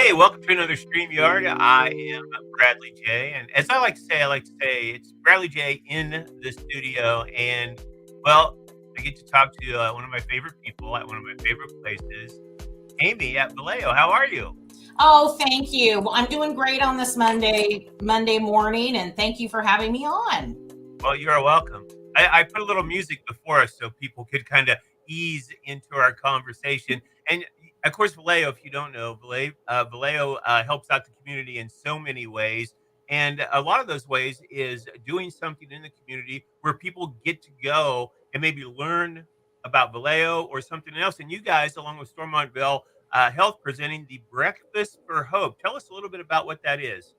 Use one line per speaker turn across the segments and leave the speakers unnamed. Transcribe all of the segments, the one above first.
Hey, welcome to another StreamYard. I am Bradley J. And as I like to say it's Bradley J in the studio. And, well, I get to talk to one of my favorite people at one of my favorite places, Aimee at Valeo. How are you?
Oh, thank you. Well, I'm doing great on this Monday morning, and thank you for having me on.
Well, you are welcome. I put a little music before us so people could kind of ease into our conversation. And of course, Vallejo, if you don't know, Vallejo helps out the community in so many ways. And a lot of those ways is doing something in the community where people get to go and maybe learn about Vallejo or something else. And you guys, along with Stormontville Health, presenting the Breakfast for Hope. Tell us a little bit about what that is.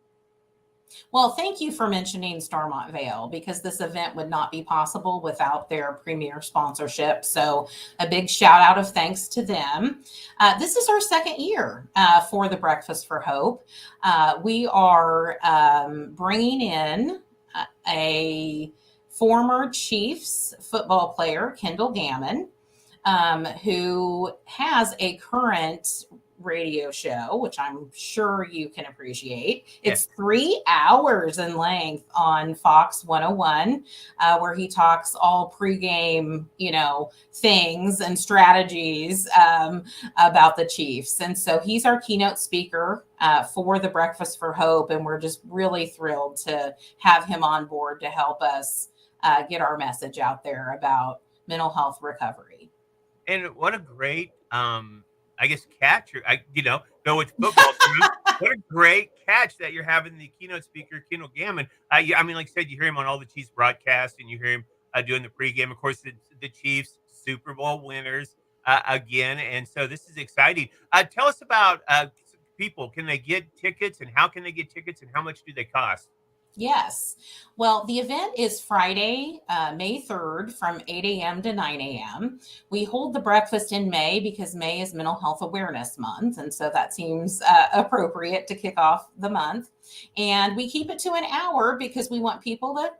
Well, thank you for mentioning Starmont Vale because this event would not be possible without their premier sponsorship. So, a big shout out of thanks to them. This is our second year for the Breakfast for Hope. We are bringing in a former Chiefs football player, Kendall Gammon, who has a current radio show, which I'm sure you can appreciate.
Yeah.
It's 3 hours in length on Fox 101, where he talks all pregame, things and strategies about the Chiefs. And so he's our keynote speaker for the Breakfast for Hope. And we're just really thrilled to have him on board to help us get our message out there about mental health recovery.
And what a great, I guess, catch. Go with football team. What a great catch that you're having the keynote speaker, Kendall Gammon. Yeah, I mean, like I said, you hear him on all the Chiefs broadcasts, and you hear him doing the pregame. Of course, the Chiefs Super Bowl winners again, and so this is exciting. Tell us about people. Can they get tickets, and how can they get tickets, and how much do they cost?
Yes. Well, the event is Friday, May 3rd from 8 a.m. to 9 a.m. We hold the breakfast in May because May is Mental Health Awareness Month. And so that seems appropriate to kick off the month. And we keep it to an hour because we want people to,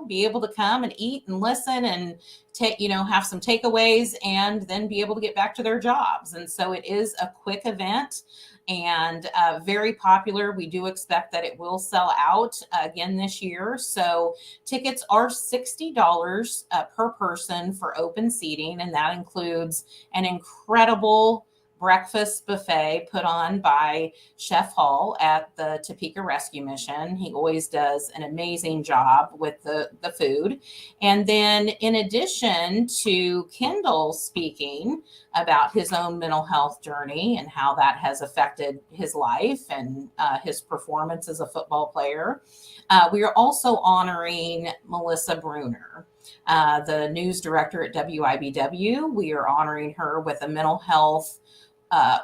be able to come and eat and listen and have some takeaways and then be able to get back to their jobs. And so it is a quick event and very popular. We do expect that it will sell out again this year. So tickets are $60 per person for open seating, and that includes an incredible breakfast buffet put on by Chef Hall at the Topeka Rescue Mission. He always does an amazing job with the food. And then in addition to Kendall speaking about his own mental health journey and how that has affected his life and his performance as a football player, we are also honoring Melissa Bruner, the news director at WIBW. We are honoring her with a mental health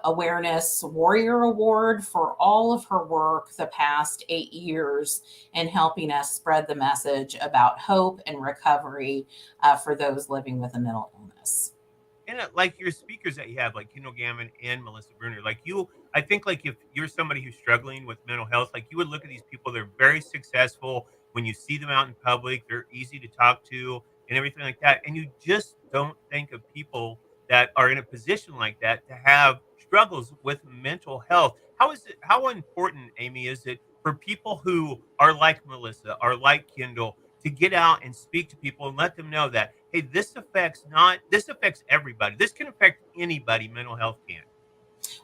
Awareness Warrior Award for all of her work the past 8 years in helping us spread the message about hope and recovery for those living with a mental illness.
And like your speakers that you have, like Kendall Gammon and Melissa Bruner, like you, I think like if you're somebody who's struggling with mental health, like you would look at these people, they're very successful. When you see them out in public, they're easy to talk to and everything like that. And you just don't think of people that are in a position like that to have struggles with mental health. How important, Aimee, is it for people who are like Melissa, are like Kendall, to get out and speak to people and let them know that, hey, this affects everybody. This can affect anybody. Mental health can.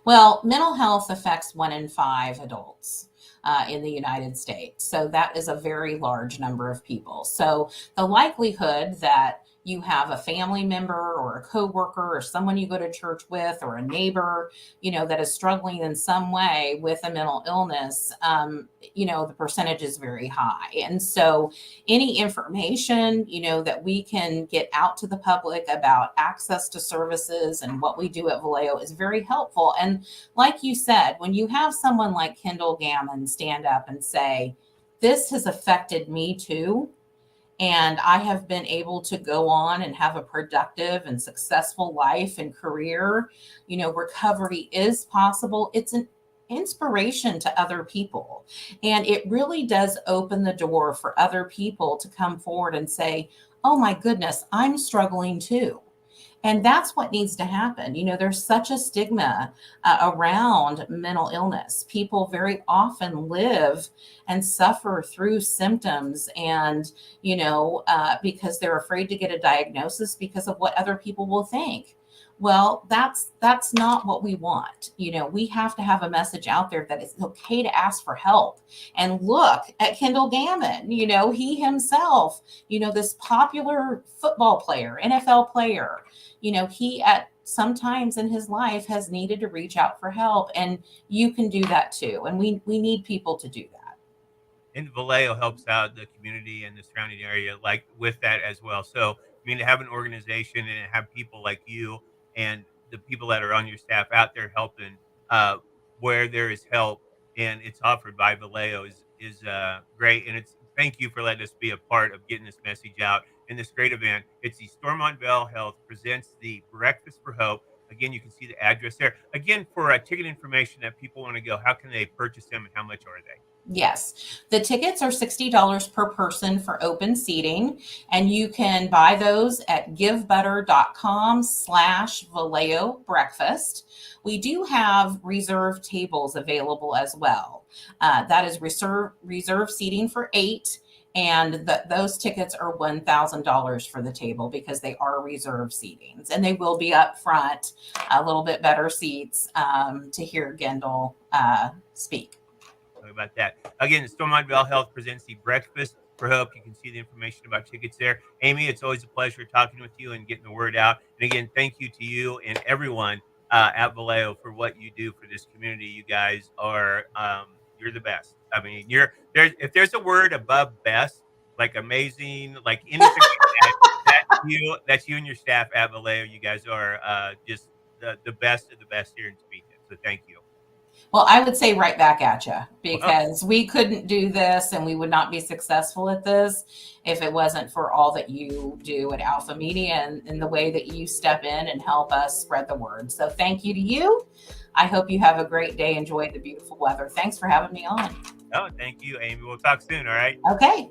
Well, mental health affects 1 in 5 adults in the United States. So that is a very large number of people. So the likelihood that you have a family member or a coworker or someone you go to church with or a neighbor, that is struggling in some way with a mental illness, the percentage is very high. And so any information, that we can get out to the public about access to services and what we do at Valeo is very helpful. And like you said, when you have someone like Kendall Gammon stand up and say, this has affected me too, and I have been able to go on and have a productive and successful life and career, recovery is possible. It's an inspiration to other people. And it really does open the door for other people to come forward and say, oh my goodness, I'm struggling too. And that's what needs to happen. You know, there's such a stigma around mental illness. People very often live and suffer through symptoms, and, because they're afraid to get a diagnosis because of what other people will think. Well, that's not what we want. We have to have a message out there that it's okay to ask for help. And look at Kendall Gammon. He himself, this popular football player, NFL player, he at sometimes in his life has needed to reach out for help, and you can do that too. And we need people to do that.
And Valeo helps out the community and the surrounding area like with that as well. So I mean to have an organization and have people like you and the people that are on your staff out there helping uh, where there is help and it's offered by Valeo is great. And it's thank you for letting us be a part of getting this message out in this great event. It's the Stormont Bell Health presents the Breakfast for Hope. Again, you can see the address there. Again, for ticket information that people want to go, how can they purchase them and how much are they?
Yes. The tickets are $60 per person for open seating, and you can buy those at givebutter.com/Valeo breakfast. We do have reserved tables available as well. That is reserve seating for 8, and those tickets are $1,000 for the table because they are reserve seatings, and they will be up front, a little bit better seats to hear Gendel speak.
Talk about that. Again, Stormont Bell Health presents the Breakfast for Hope. You can see the information about tickets there. Aimee, it's always a pleasure talking with you and getting the word out. And again, thank you to you and everyone at Valeo for what you do for this community. You guys are you're the best. I mean, you're there's if there's a word above best, like amazing, like anything like that, that's you and your staff at Valeo. You guys are just the best of the best here in Topeka. So thank you.
Well, I would say right back at you,
Well,
because we couldn't do this and we would not be successful at this if it wasn't for all that you do at Alpha Media, and the way that you step in and help us spread the word. So thank you to you. I hope you have a great day. Enjoy the beautiful weather. Thanks for having me on.
oh, thank you, Aimee. We'll talk soon. All right.
Okay.